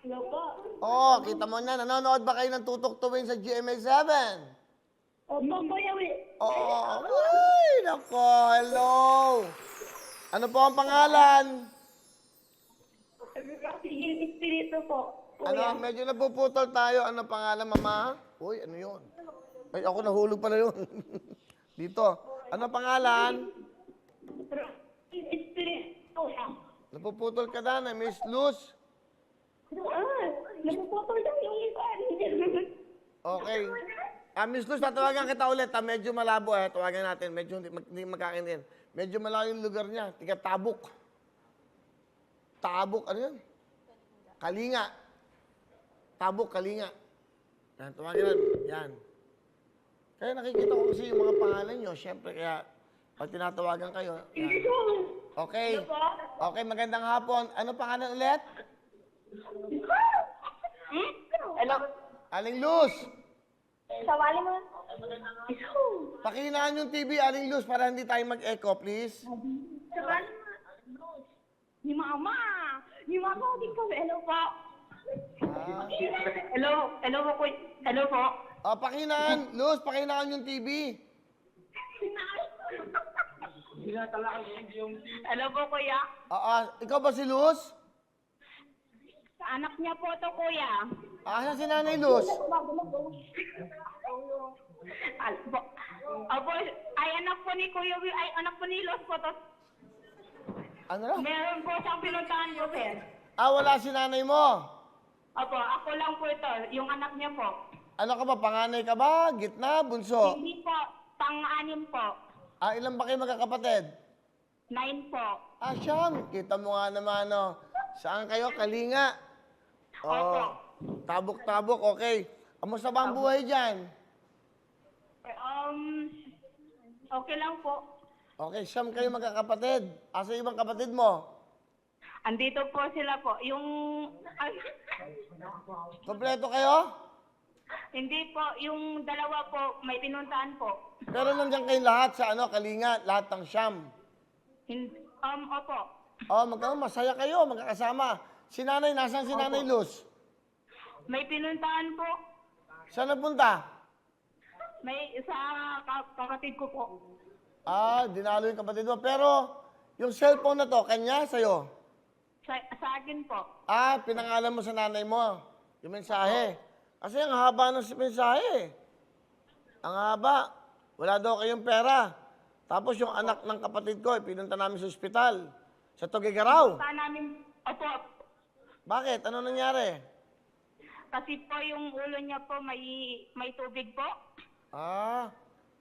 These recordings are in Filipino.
Hello po. Oo, kita mo na. Nanonood ba kayo ng Tutok Tuwing sa GMA7? Opo, Kuya Will. Oo. Ay, nako. Hello. Ano po ang pangalan? Sige, Espiritu po. Ano, medyo napuputol tayo. Ano pangalan, mama? Uy, ano yun? Ay, ako nahulog pala yun. Dito. Ano pangalan? Espiritu. Napuputol ka na, Miss Luz. Napuputol daw yung ikan. Okay. Miss Luz, tatawagan kita ulit. Medyo malabo tawagan natin. Medyo hindi magkakaintin. Medyo malayo yung lugar niya. Tiga Tabuk. Tabuk, ano yun? Kalinga. Tabuk, Kalinga. Yan, tawagan natin. Yan. Kaya nakikita ko kasi yung mga pangalan nyo. Siyempre, kaya pag tinatawagan kayo. Yan. Okay. Okay, magandang hapon. Ano pangalan ulit? Hello? Aling Luz. Sawali mo. Pakinaan yung TV, Aling Luz, para hindi tayo mag-echo, please. Sawali mo. Ni Mama. Ni Mama, hindi ko. Hello po. Hello. Hello po. Hello po. Pakinaan, Luz, pakinaan yung TV. Hello po, Kuya. Ikaw ba si Luz? Anak niya po to, Kuya. Asan si Nanay Luz? Apo, ay anak po ni Kuya Will, ay anak po ni Los po to. Ano na? Meron po siyang pinuntahan ko, sir. Wala si nanay mo. Apo, ako lang po ito, yung anak niya po. Ano ka ba, panganay ka ba? Gitna, bunso? Hindi po, pang-anim po. Ilan ba kayo magkakapatid? 9 po. Siyam. Kita mo nga naman, no? Saan kayo? Kalinga. Opo. Tabok-tabok, okay. Kamusta ba ang buhay dyan? Okay lang po. Okay, siyam kayo magkakapatid. Asa ibang kapatid mo? Andito po sila po. Yung, Kompleto kayo? hindi po, yung dalawa po, may pinuntahan po. Pero nandiyan kayo lahat sa Kalinga, lahat ng siyam. Opo. Masaya kayo, magkakasama. Si nanay, nasaan si Nanay Luz? May pinuntahan po. Saan nagpunta? May sa kapatid ko po. Dinalo yung kapatid mo. Pero, yung cellphone na to, kanya, sa'yo? Sa akin po. Pinangalan mo sa nanay mo. Yung mensahe. Kasi ang haba ng mensahe. Ang haba. Wala daw kayong pera. Tapos yung anak ng kapatid ko, pinunta namin sa ospital. Sa Tugigaraw. Sa namin, opo. Bakit? Ano nangyari? Kasi po yung ulo niya po may tubig po.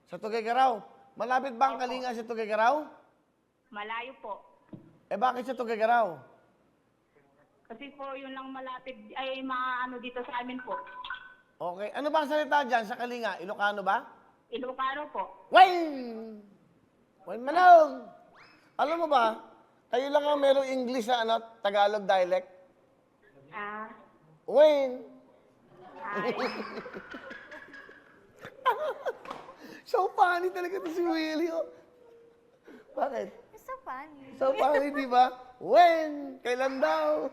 Sa Tugigaraw. Malapit ba ang Kalinga sa Tugigaraw? Malayo po. Bakit sa Tugigaraw? Kasi po yun lang malapit, ay maano dito sa amin po. Okay. Ano ba ang salita dyan sa Kalinga? Ilocano ba? Ilocano po. Wayne! Wayne Manong! Alam mo ba, kayo lang ang merong English na Tagalog dialect. Wayne! So funny talaga ito si Willie. Bakit? It's so funny. So funny, di ba? Wayne! Kailan daw?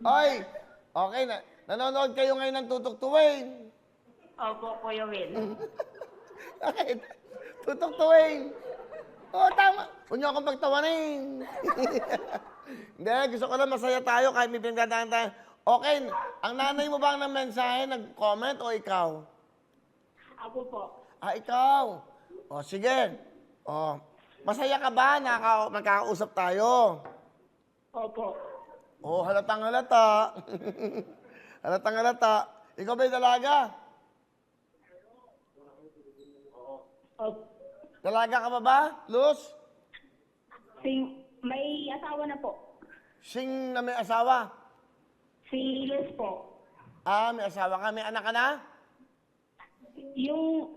Oy! Okay na. Nanonood kayo ngayon ng Tutok Tuwing. Opo, Kuya Will. Bakit? Tutok Tuwing. Tama. Huwag niyo akong pagtawanin. Hindi, gusto ko lang masaya tayo kahit may pinagdadaan tayo. Okay, ang nanay mo ba ang mensahe, nag-comment o ikaw? Ako po. Ikaw. Sige. Masaya ka ba? Nakakausap tayo. Opo. Halatang halata. Halatang halata. Ikaw ba'y dalaga? Opo. Dalaga ka ba, Luz? May asawa na po. Sing na may asawa? Si Luz po. May asawa ka. May anak ka na? Yung...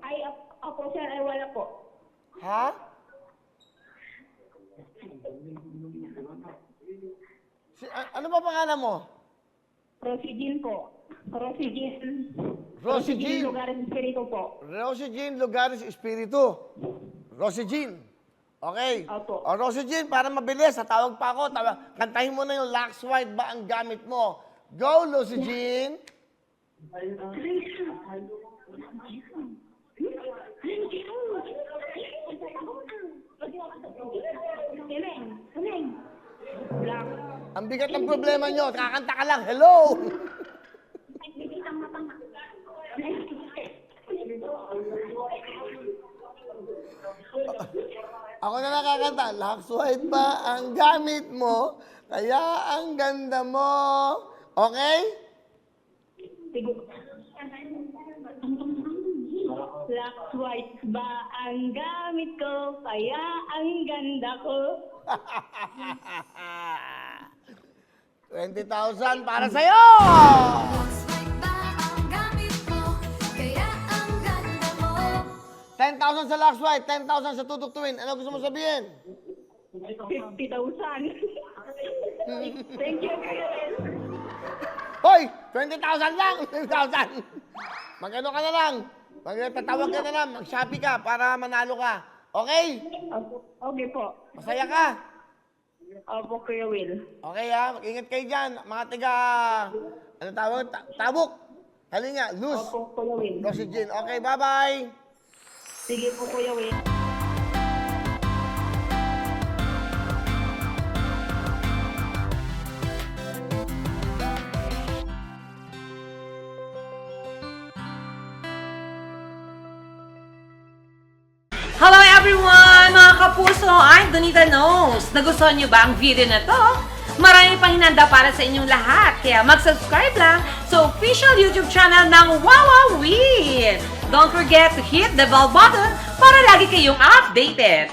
Ay, ako sir, ay wala po. Ha? Ano ba pangalan mo? Rosie Jean po. Rosie Jean. Rosie Jean. Lugares Espiritu po. Rosie Jean Lugares Espiritu. Rosie Jean. Okay. Opo. O, Rosie Jean, para mabilis, tatawag pa ako. Kantahin mo na yung Lux White ba ang gamit mo. Go, Rosie Jean. Black. Ang bigat ng problema nyo, kakanta ka lang. Hello! Ako na nakakanta. Lux White ba ang gamit mo? Kaya ang ganda mo. Okay? Black white ba ang gamit ko? Kaya ang ganda ko. 20,000 para sa'yo! White ba ang gamit mo? Kaya ang ganda mo. 10,000 sa Lux White, 10,000 sa Tutuktuin. Ano gusto mo sabihin? 50,000. Thank you, Kuya Will. Hoy! 20,000 lang! 20,000! Mag-ano ka na lang? Magtatawag ka na lang, mag-Shopee ka para manalo ka. Okay? Okay po. Masaya ka? Opo, Kuya Will. Okay ha? Mag-ingat kayo dyan. Mga tiga... Ano tawag? Tabuk! Kalinga, Luz, Opo, Kuya Will. Rosie Jean. Okay, bye-bye! Sige po, Kuya Will. Hello everyone! Mga kapuso, I'm Donita Knows. Nagustuhan niyo ba ang video na to? Marami pang hinanda para sa inyong lahat. Kaya mag-subscribe lang sa official YouTube channel ng Wowowin! Don't forget to hit the bell button para lagi kayong updated.